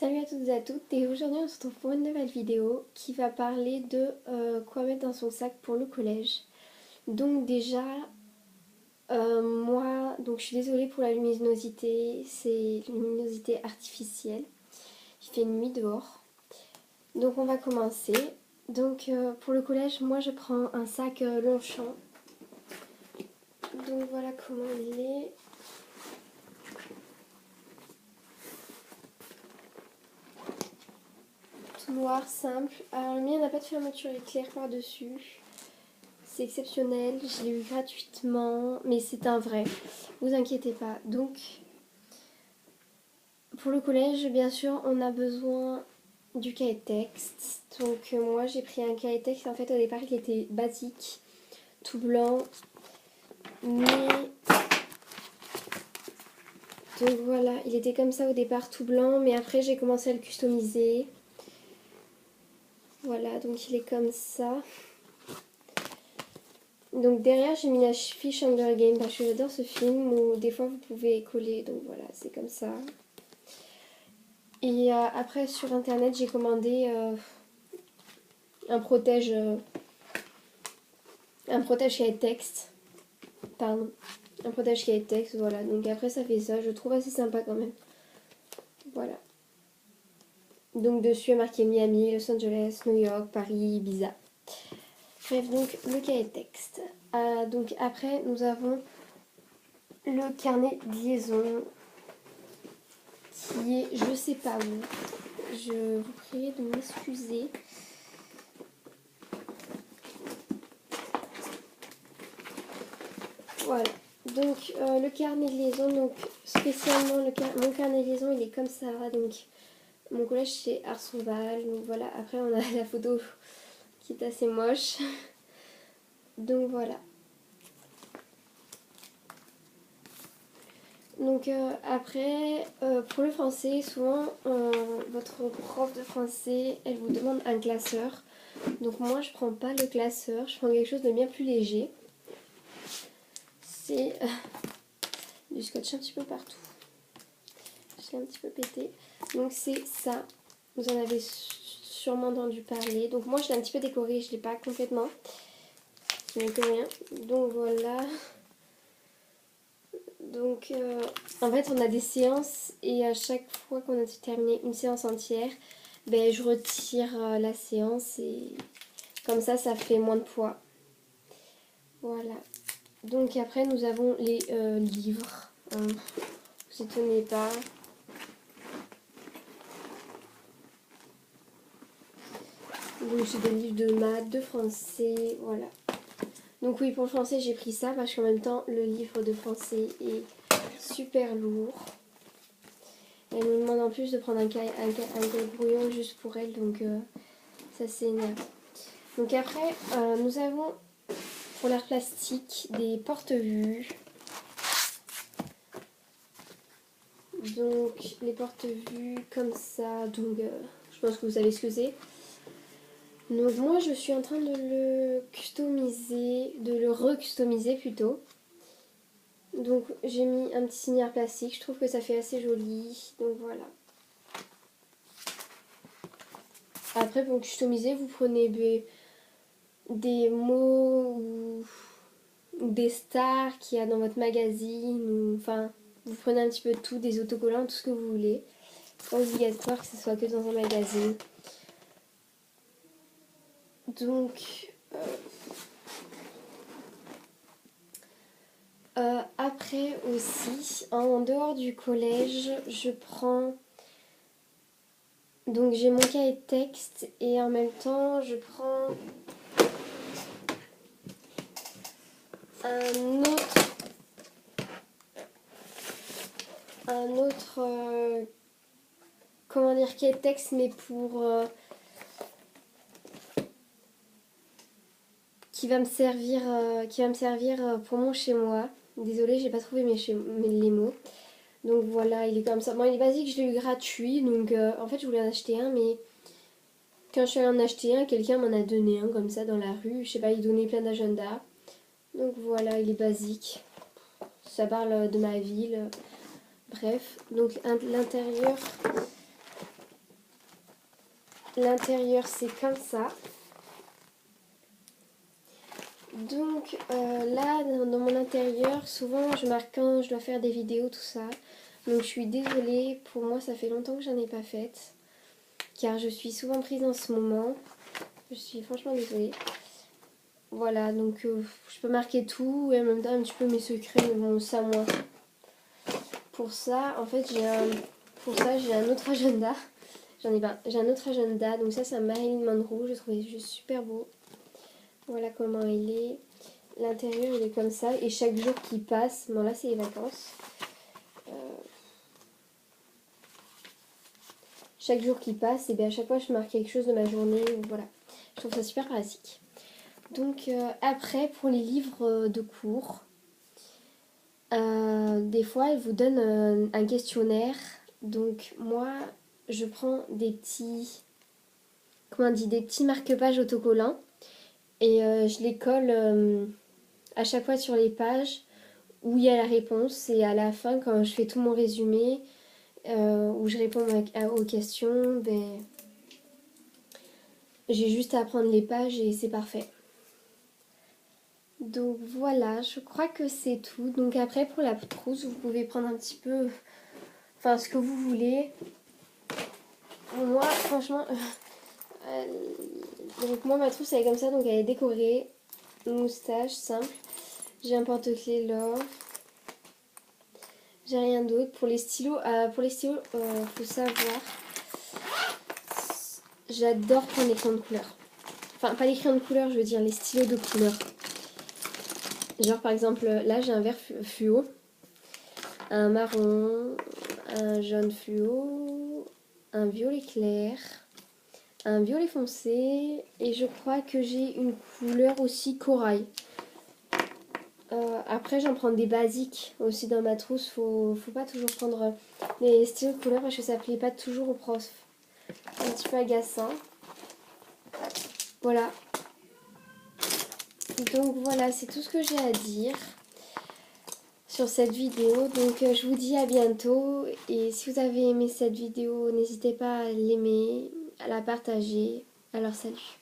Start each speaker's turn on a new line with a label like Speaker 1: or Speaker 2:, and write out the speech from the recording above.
Speaker 1: Salut à toutes et à toutes, et aujourd'hui on se retrouve pour une nouvelle vidéo qui va parler de quoi mettre dans son sac pour le collège. Donc déjà, moi, donc je suis désolée pour la luminosité, c'est une luminosité artificielle, il fait nuit dehors. Donc on va commencer. Donc pour le collège, moi je prends un sac Longchamp. Donc voilà comment il est. Noir, simple. Alors le mien n'a pas de fermeture éclair par-dessus. C'est exceptionnel, je l'ai eu gratuitement, mais c'est un vrai, vous inquiétez pas. Donc, pour le collège, bien sûr, on a besoin du cahier de texte. Donc moi j'ai pris un cahier de texte, en fait au départ il était basique, tout blanc, mais... Donc voilà, il était comme ça au départ, tout blanc, mais après j'ai commencé à le customiser. Voilà, donc il est comme ça. Donc derrière j'ai mis la fiche Hunger Games parce que j'adore ce film où des fois vous pouvez coller, donc voilà c'est comme ça. Et après sur internet j'ai commandé un protège cahier de texte. Pardon, un protège cahier de texte, voilà. Donc après ça fait ça, je trouve assez sympa quand même. Voilà. Donc dessus est marqué Miami, Los Angeles, New York, Paris, Ibiza. Bref, donc le cahier de texte. Donc après nous avons le carnet de liaison qui est je sais pas où. Je vous prie de m'excuser. Voilà. Donc le carnet de liaison, donc spécialement mon carnet de liaison il est comme ça. Donc mon collège c'est Arsonval. Donc voilà, après on a la photo qui est assez moche. Donc voilà. Donc après, pour le français, souvent votre prof de français, elle vous demande un classeur. Donc moi je prends pas le classeur, je prends quelque chose de bien plus léger. C'est du scotch un petit peu partout. Je l'ai un petit peu pété. Donc c'est ça. Vous en avez sûrement entendu parler. Donc moi je l'ai un petit peu décoré, je ne l'ai pas complètement. Je n'ai que rien. Donc voilà. Donc en fait on a des séances et à chaque fois qu'on a terminé une séance entière, ben, je retire la séance et comme ça fait moins de poids. Voilà. Donc après nous avons les livres. Vous étonnez pas. Donc j'ai des livres de maths, de français, voilà. Donc oui, pour le français j'ai pris ça parce qu'en même temps le livre de français est super lourd. Elle me demande en plus de prendre un cahier brouillon juste pour elle, donc ça c'est énervant. Donc après nous avons pour l'art plastique des porte-vues. Donc les porte-vues comme ça, donc je pense que vous savez ce que c'est. Donc moi je suis en train de le customiser, de le recustomiser plutôt. Donc j'ai mis un petit signal plastique, je trouve que ça fait assez joli, donc voilà. Après pour customiser vous prenez des mots ou des stars qu'il y a dans votre magazine, ou enfin vous prenez un petit peu de tout, des autocollants, tout ce que vous voulez. C'est pas obligatoire que ce soit que dans un magazine. Donc après aussi, en dehors du collège, je prends... Donc j'ai mon cahier de texte et en même temps je prends un autre comment dire, cahier de texte, mais pour... qui va me servir pour mon chez moi. Désolée, j'ai pas trouvé les mots. Donc voilà, il est comme ça. Bon, il est basique, je l'ai eu gratuit. Donc en fait, je voulais en acheter un, mais quand je suis allée en acheter un, quelqu'un m'en a donné un comme ça dans la rue. Je sais pas, il donnait plein d'agendas. Donc voilà, il est basique. Ça parle de ma ville. Bref, donc l'intérieur, l'intérieur c'est comme ça. Donc là dans mon intérieur souvent je marque quand je dois faire des vidéos tout ça. Donc je suis désolée, pour moi ça fait longtemps que j'en ai pas faites. Car je suis souvent prise en ce moment. Je suis franchement désolée. Voilà, donc je peux marquer tout et en même temps un petit peu mes secrets, mais bon, ça moi. Pour ça, en fait, j'ai un autre agenda. J'en ai pas. J'ai un autre agenda, donc ça c'est un Marilyn Monroe, je trouvais juste super beau. Voilà comment il est. L'intérieur il est comme ça et chaque jour qui passe, bon là c'est les vacances. Chaque jour qui passe, et bien à chaque fois je marque quelque chose de ma journée, voilà. Je trouve ça super pratique. Donc après, pour les livres de cours, des fois, ils vous donnent un questionnaire. Donc moi, je prends des petits, des petits marque-pages autocollants et je les colle à chaque fois sur les pages où il y a la réponse. Et à la fin, quand je fais tout mon résumé, où je réponds aux questions, ben, j'ai juste à prendre les pages et c'est parfait. Donc voilà, je crois que c'est tout. Donc après pour la trousse, vous pouvez prendre un petit peu, enfin ce que vous voulez. Moi franchement, donc moi ma trousse elle est comme ça, donc elle est décorée, moustache simple. J'ai un porte-clés Love. J'ai rien d'autre. Pour les stylos, faut savoir, j'adore prendre les crayons de couleur. Enfin pas les crayons de couleur, je veux dire les stylos de couleur. Genre par exemple là j'ai un vert fluo, un marron, un jaune fluo, un violet clair, un violet foncé et je crois que j'ai une couleur aussi corail. Après j'en prends des basiques aussi dans ma trousse, faut pas toujours prendre des stylos de couleur parce que ça plaît pas toujours aux profs. Un petit peu agaçant. Voilà. Donc voilà, c'est tout ce que j'ai à dire sur cette vidéo. Donc je vous dis à bientôt et si vous avez aimé cette vidéo, n'hésitez pas à l'aimer, à la partager. Alors salut.